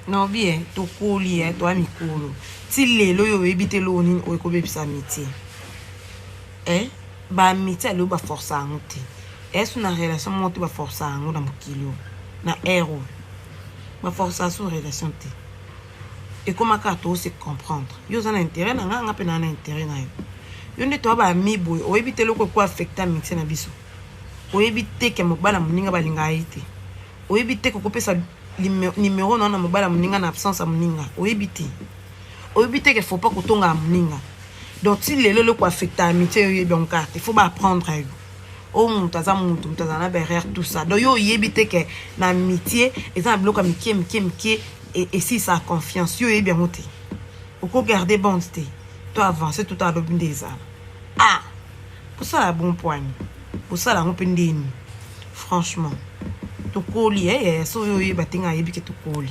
Non bien, to koli to amikolo. Ti lelo yo ebite lo ni o ko bebisa amitié. Ba amitié lo ba force angote. Est une relation monte ba force ango na mokilo. Na ero. Ba force à son relation te. Et comment ka to se comprendre. Yo za na intérêt na nga pe na intérêt na yo. Yo ne to ba mi boy o ebite lo ko affecter amitié na biso. O ebite ke mobala muninga balinga ite. O ebite ko pesa numéro non na mobala muninga na absence muninga. O ebite que faut pas que tonga muninga. Donc si le ko affecter amitié yo donc il faut pas apprendre à yo. Oh mutaza na derrière tout ça. Donc yo ebite que na amitié et ça bloque amitié et si ça confiance yo bien monté. Faut ko garder bonté. Toi avancer tout à l'obin des âmes. Ah. Pour ça la bon point. Pour ça la on peut franchement. To koli so yo batinga yebi ke to koli.